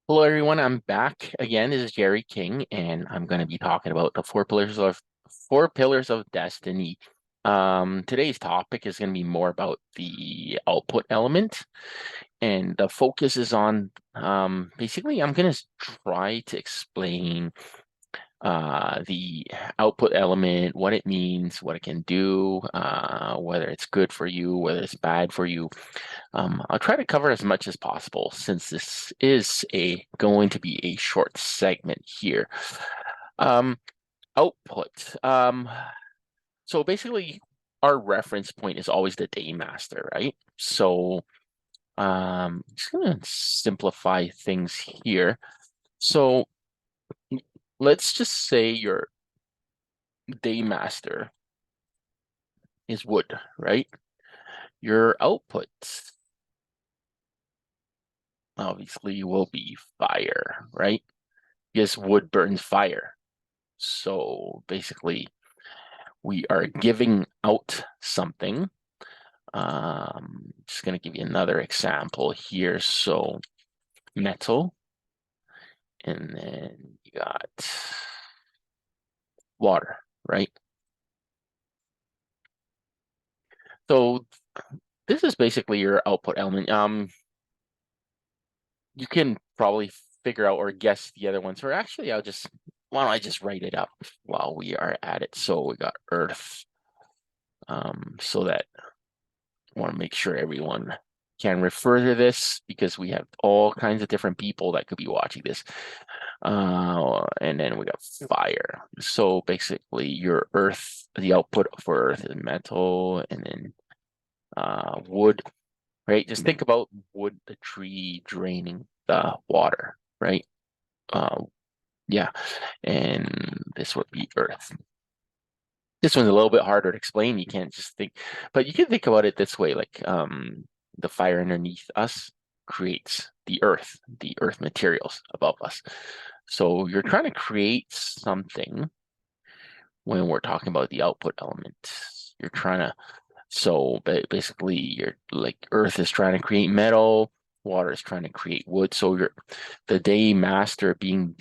Hello, everyone. I'm back again. This is Jerry King, and I'm going to be talking about the four pillars of destiny. Today's topic is going to be more about the output element, and the focus is on basically I'm going to try to explain the output element, what it means, what it can do, whether it's good for you, whether it's bad for you. I'll try to cover as much as possible since this is going to be a short segment here. Um, Output. So basically, our reference point is always the day master, right? So just gonna simplify things here. So let's just say your day master is wood, right? Your output obviously will be fire, right? Because wood burns fire. So basically, we are giving out something. Just going to give you another example here. So metal, and then you got water, right? So this is basically your output element. You can probably figure out or guess the other ones, or actually, why don't I just write it up while we are at it? So we got earth, so that I want to make sure everyone can refer to this because we have all kinds of different people that could be watching this. And then we got fire. So basically, your earth, the output for earth is metal, and then wood, right? Just think about wood, the tree draining the water, right? Uh, yeah, and this would be earth. This one's a little bit harder to explain. You can't just think, but you can think about it this way, like the fire underneath us creates the earth materials above us. So you're trying to create something when we're talking about the output element. You're trying to, so basically you're like earth is trying to create metal, water is trying to create wood. So you're the day master being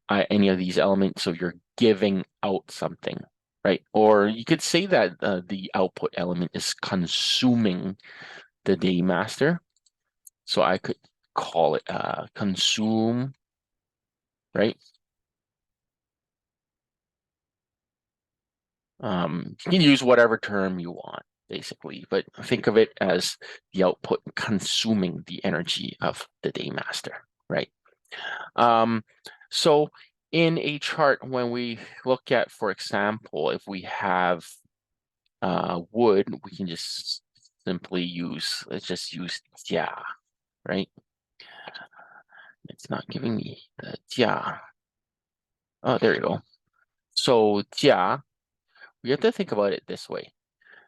any of these elements. So you're giving out something, right? Or you could say that the output element is consuming the day master. So I could call it consume, right? You can use whatever term you want, basically, but think of it as the output consuming the energy of the day master, right? Um, so in a chart, when we look at, for example, if we have wood, we can just simply let's just use jia, right? It's not giving me the jia. Oh, there you go. So jia, we have to think about it this way.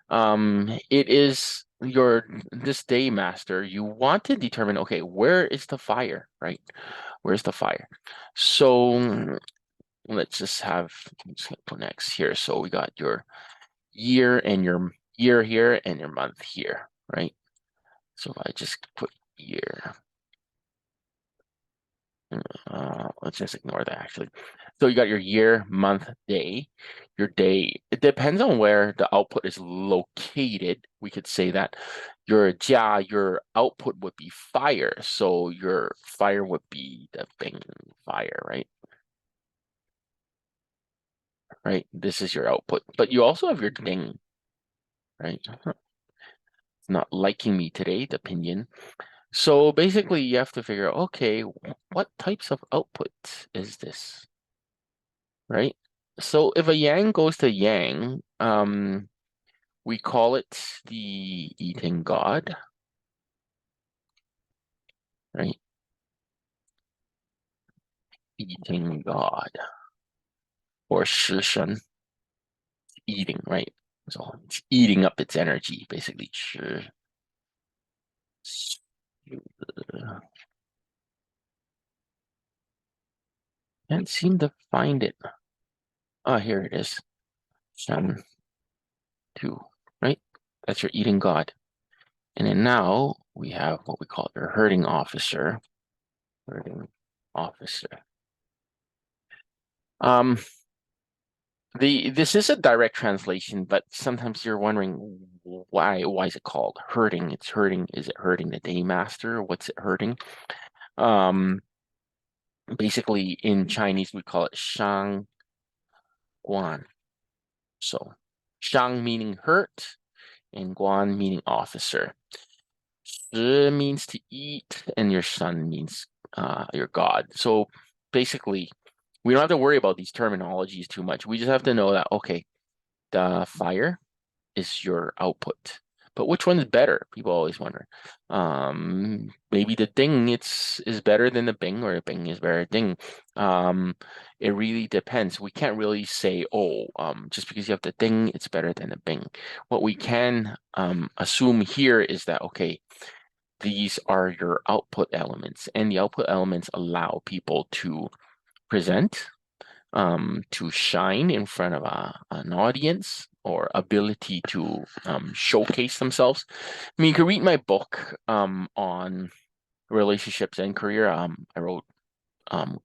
It is this day master. You want to determine, okay, where is the fire, right? Where's the fire? So let's just have next here. So we got your year and your year here and your month here, right? So if I just put year, let's just ignore that actually. So you got your year, month, day. Your day, it depends on where the output is located. We could say that your output would be fire. So your fire would be the bing fire, right? Right? This is your output. But you also have your ding, right? It's not liking me today, the opinion. So basically you have to figure out, okay, what types of output is this? Right? So if a yang goes to yang, we call it the eating god, right? Eating god or shishan, eating, right? So it's eating up its energy, basically. Can't seem to find it. Oh, here it is. Shan two, right? That's your eating god. And then now we have what we call your herding officer. herding officer. This is a direct translation, but sometimes you're wondering why is it called herding? It's herding. Is it herding the daymaster? What's it herding? Basically in Chinese we call it shang guan. So shang meaning hurt and guan meaning officer. Shi means to eat and your son means your god. So basically we don't have to worry about these terminologies too much. We just have to know that, okay, the fire is your output. But which one's better? People always wonder. Maybe the ding is better than the bing, or the bing is better than ding. It really depends. We can't really say, oh, just because you have the ding, it's better than the bing. What we can assume here is that, okay, these are your output elements, and the output elements allow people to present, to shine in front of an audience, or ability to showcase themselves. I mean, you can read my book on relationships and career. I wrote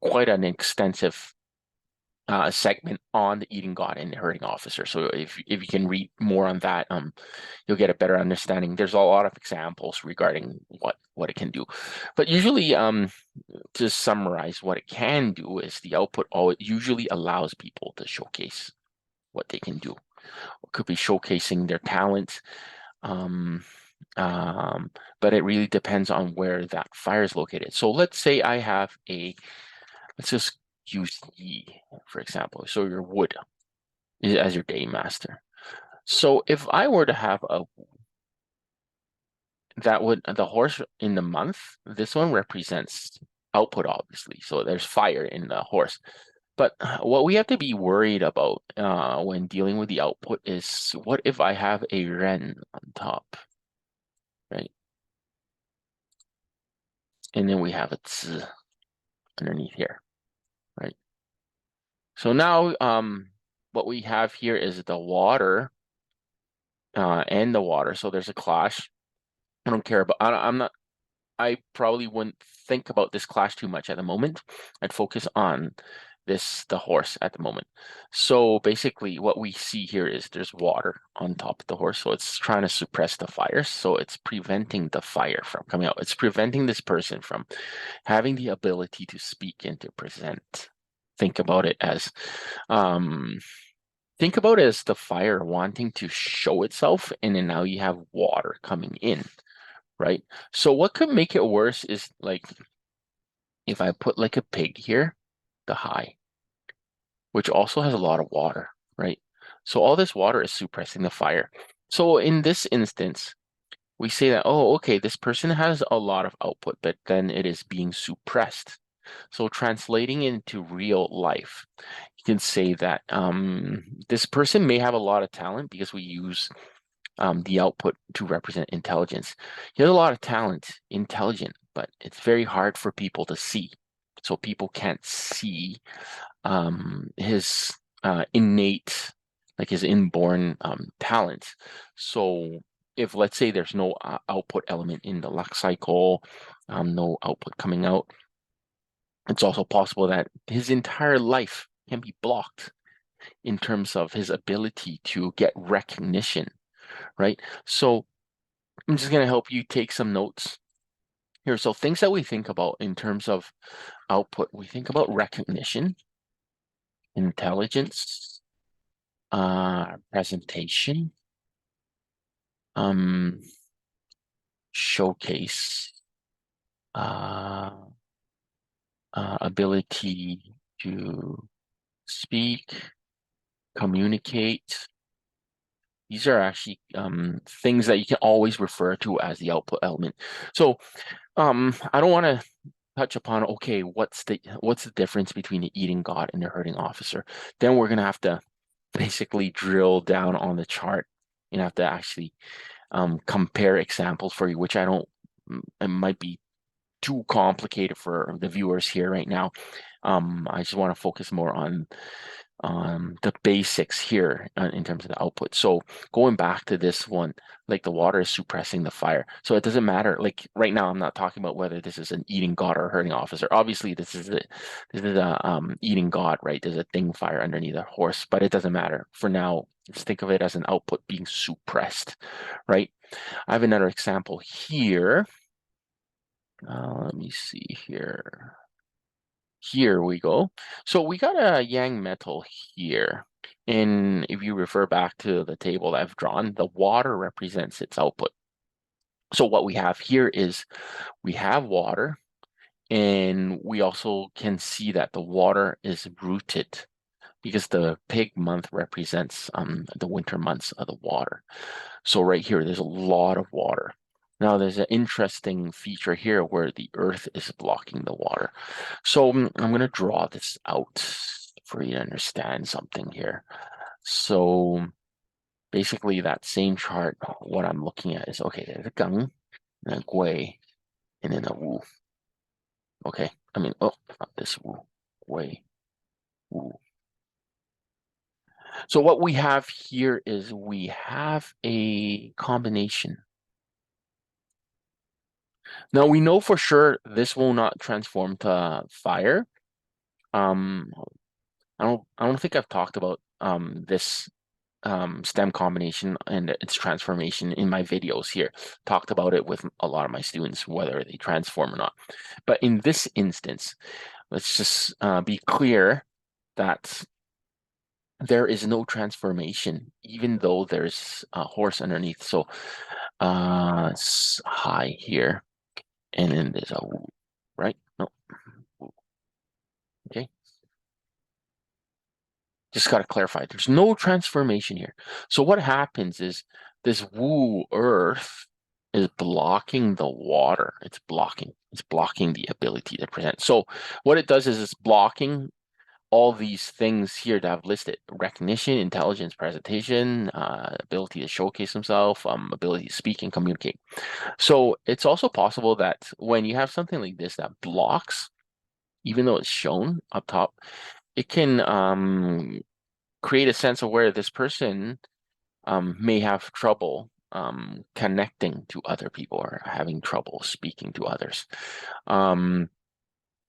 quite an extensive segment on the eating god and the herding officer. So if you can read more on that, you'll get a better understanding. There's a lot of examples regarding what it can do. But usually, to summarize, what it can do is the output usually allows people to showcase what they can do. It could be showcasing their talent, but it really depends on where that fire is located. So let's say I have let's just use E, for example. So your wood as your day master. So if I were to have the horse in the month, this one represents output, obviously. So there's fire in the horse. But what we have to be worried about when dealing with the output is, what if I have a ren on top, right? And then we have a zi underneath here, right? So now what we have here is the water and the water. So there's a clash. I don't care about, I probably wouldn't think about this clash too much at the moment. I'd focus on the horse at the moment. So basically what we see here is there's water on top of the horse. So it's trying to suppress the fire. So it's preventing the fire from coming out. It's preventing this person from having the ability to speak and to present. Think about it as the fire wanting to show itself, and then now you have water coming in, right? So what could make it worse is, like, if I put like a pig here, the high, which also has a lot of water, right? So all this water is suppressing the fire. So in this instance, we say that, oh, okay, this person has a lot of output, but then it is being suppressed. So translating into real life, you can say that this person may have a lot of talent, because we use the output to represent intelligence. He has a lot of talent, intelligent, but it's very hard for people to see. So people can't see his innate, like his inborn talent. So if, let's say, there's no output element in the luck cycle, no output coming out, it's also possible that his entire life can be blocked in terms of his ability to get recognition, right? So I'm just going to help you take some notes here. So things that we think about in terms of output, we think about recognition, intelligence, presentation, showcase, ability to speak, communicate. These are actually things that you can always refer to as the output element. So I don't want to touch upon, okay, what's the difference between the eating god and the herding officer. Then we're gonna have to basically drill down on the chart and have to actually compare examples for you, which it might be too complicated for the viewers here right now. I just want to focus more on the basics here in terms of the output. So going back to this one, like the water is suppressing the fire. So it doesn't matter. Like right now, I'm not talking about whether this is an eating god or a hurting officer. Obviously, this is a eating god, right? There's a thing fire underneath a horse, but it doesn't matter. For now, just think of it as an output being suppressed, right? I have another example here. Let me see here. Here we go. So we got a yang metal here. And if you refer back to the table that I've drawn, the water represents its output. So what we have here is we have water, and we also can see that the water is rooted because the pig month represents the winter months of the water. So right here, there's a lot of water. Now there's an interesting feature here where the earth is blocking the water. So I'm going to draw this out for you to understand something here. So basically that same chart, what I'm looking at is, okay, there's a gang, and a gui, and then a wu. Okay, I mean, oh, not this wu, gui, wu. So what we have here is we have a combination. Now we know for sure this will not transform to fire. Um, I don't think I've talked about this stem combination and its transformation in my videos here. Talked about it with a lot of my students, whether they transform or not. But in this instance, let's just be clear that there is no transformation, even though there's a horse underneath. So it's high here, and then there's a wu, right? No, wu. Okay. Just got to clarify, there's no transformation here. So what happens is this woo earth is blocking the water. It's blocking the ability to present. So what it does is it's blocking all these things here that I've listed: recognition, intelligence, presentation, ability to showcase himself, ability to speak and communicate. So it's also possible that when you have something like this that blocks, even though it's shown up top, it can create a sense of where this person may have trouble connecting to other people or having trouble speaking to others.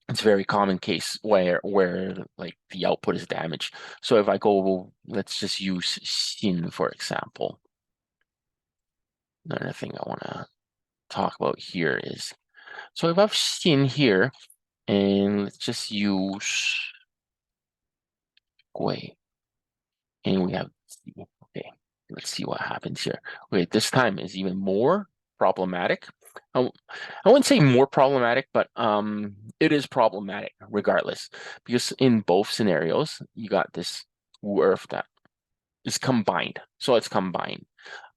It's a very common case where like the output is damaged. So if I go, let's just use Xin for example. Another thing I want to talk about here is, so if I've Xin here, and let's just use Gui, and we have Z. Okay, let's see what happens here. Okay, this time is even more problematic. I wouldn't say more problematic, but it is problematic regardless, because in both scenarios, you got this earth that is combined. So it's combined.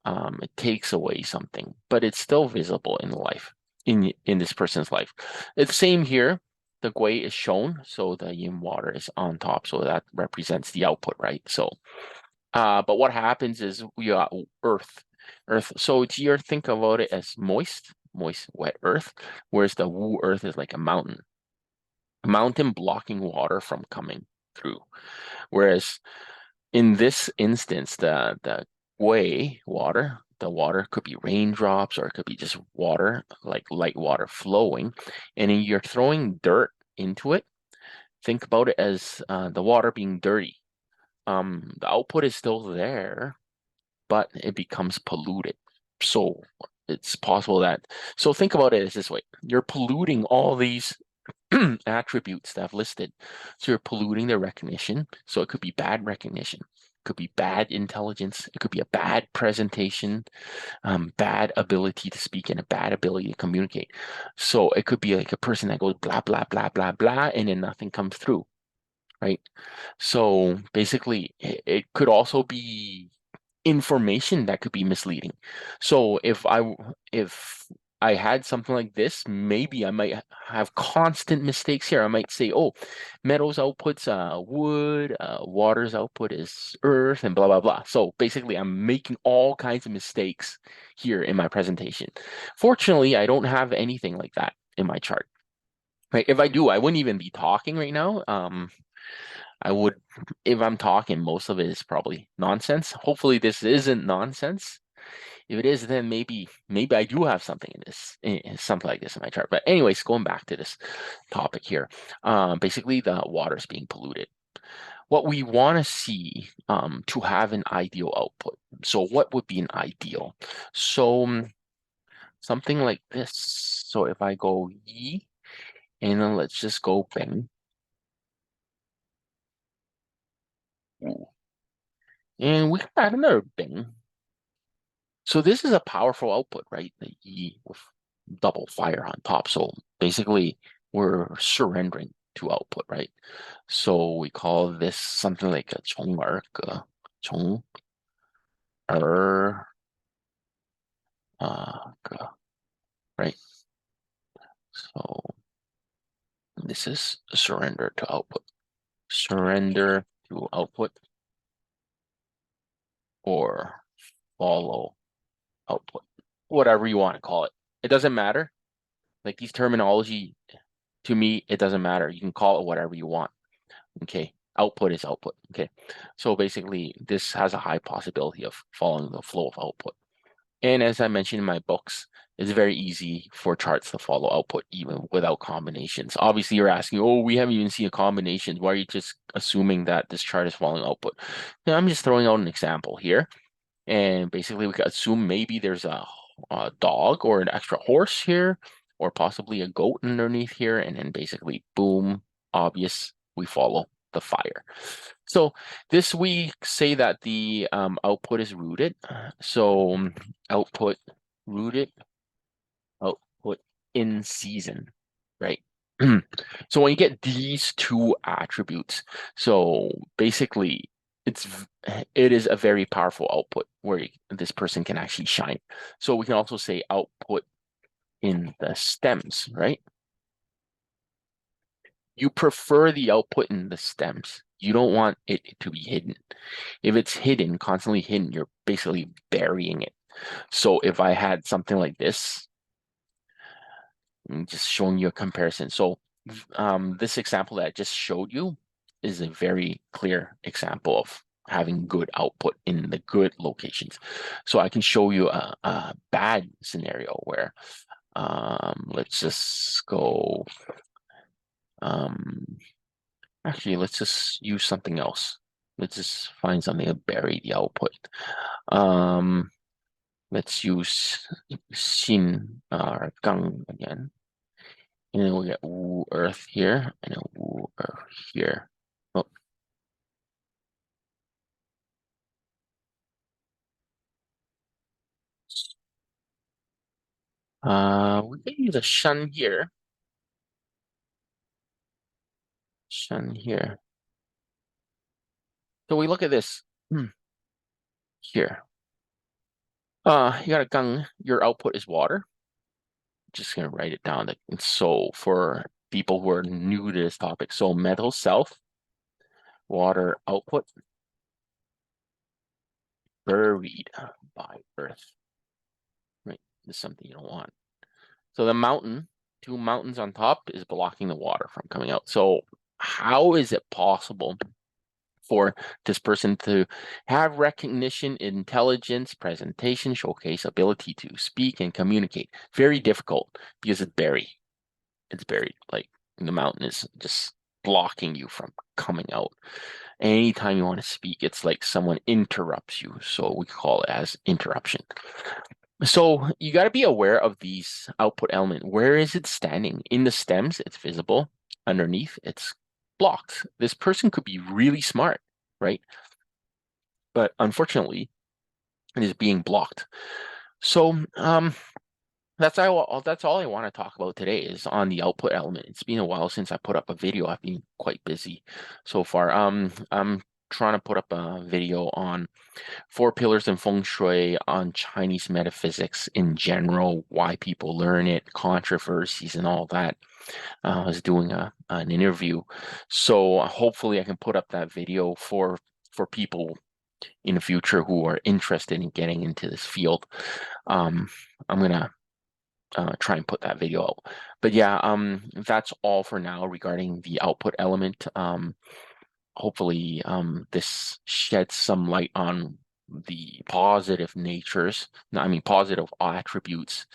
It takes away something, but it's still visible in life, in this person's life. It's same here. The gui is shown, so the yin water is on top, so that represents the output, right? So but what happens is we got earth. So here, think about it as moist, wet earth, whereas the woo earth is like a mountain blocking water from coming through. Whereas in this instance, the way water, the water could be raindrops or it could be just water, like light water flowing, and then you're throwing dirt into it. Think about it as the water being dirty. The output is still there, but it becomes polluted. So it's possible that, so think about it as this way: you're polluting all these attributes that I've listed. So you're polluting their recognition. So it could be bad recognition, it could be bad intelligence, it could be a bad presentation, bad ability to speak, and a bad ability to communicate. So it could be like a person that goes blah, blah, blah, blah, blah, and then nothing comes through, right? So basically, it could also be information that could be misleading. So if I had something like this, maybe I might have constant mistakes here. I might say, oh, metals outputs wood, water's output is earth, and blah blah blah. So basically I'm making all kinds of mistakes here in my presentation. Fortunately, I don't have anything like that in my chart. Right? If I do, I wouldn't even be talking right now. I would, if I'm talking, most of it is probably nonsense. Hopefully this isn't nonsense. If it is, then maybe I do have something in this, something like this in my chart. But anyways, going back to this topic here, basically the water's being polluted. What we want to see to have an ideal output. So what would be an ideal? So something like this. So if I go yi, and then let's just go bang. Ooh. And we can add another bang. So this is a powerful output, right? The yi with double fire on top. So basically we're surrendering to output, right? So we call this something like a 从而 right? So this is surrender to output. Surrender to output or follow output, whatever you want to call it. It doesn't matter. Like these terminology, to me, it doesn't matter. You can call it whatever you want. Okay. Output is output. Okay. So basically, this has a high possibility of following the flow of output. And as I mentioned in my books, it's very easy for charts to follow output even without combinations. Obviously, you're asking, oh, we haven't even seen a combination. Why are you just assuming that this chart is following output? Now, I'm just throwing out an example here. And basically, we could assume maybe there's a dog or an extra horse here, or possibly a goat underneath here. And then basically, boom, obvious, we follow the fire. So this we say that the output is rooted. So output rooted, output in season, right? So when you get these two attributes, so basically it is a very powerful output where this person can actually shine. So we can also say output in the stems, right? You prefer the output in the stems. You don't want it to be hidden. If it's hidden, constantly hidden, you're basically burying it. So if I had something like this, I'm just showing you a comparison. So this example that I just showed you is a very clear example of having good output in the good locations. So I can show you a bad scenario where let's just go actually let's just use something else. Let's just find something to bury the output. Let's use Xin Gang again. And then we'll get Wu Earth here and then Wu Earth here. Oh. We can use a Shen here. Shen here. So we look at this here. You got a Gang, your output is water. Just gonna write it down. So for people who are new to this topic, so metal self, water output, buried by earth. Right, this is something you don't want. So the mountain, two mountains on top is blocking the water from coming out. So how is it possible for this person to have recognition, intelligence, presentation, showcase, ability to speak and communicate? Very difficult because it's buried. It's buried. Like the mountain is just blocking you from coming out. Anytime you want to speak, it's like someone interrupts you. So we call it as interruption. So you got to be aware of these output element. Where is it standing? In the stems, it's visible. Underneath, it's blocked. This person could be really smart, right? But unfortunately, it is being blocked. So that's all I want to talk about today is on the output element. It's been a while since I put up a video. I've been quite busy so far. I'm trying to put up a video on 4 pillars in feng shui, on Chinese metaphysics in general, why people learn it, controversies and all that. I was doing an interview, so hopefully I can put up that video for people in the future who are interested in getting into this field. I'm gonna try and put that video out. But yeah, that's all for now regarding the output element. hopefully this sheds some light on the positive natures, I mean positive attributes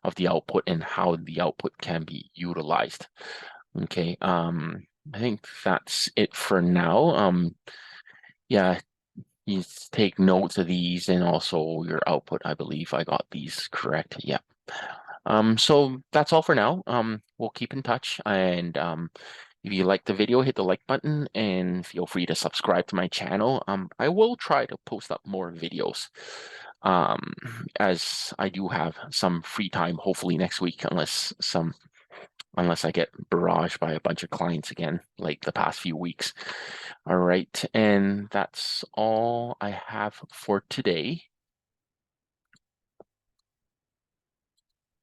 of the output and how the output can be utilized. Okay, I think that's it for now. Yeah, you take notes of these and also your output. I believe I got these correct. Yeah. So that's all for now. We'll keep in touch, and if you like the video, hit the like button and feel free to subscribe to my channel. I will try to post up more videos um, as I do have some free time, hopefully next week, unless I get barraged by a bunch of clients again, like the past few weeks. All right, and that's all I have for today.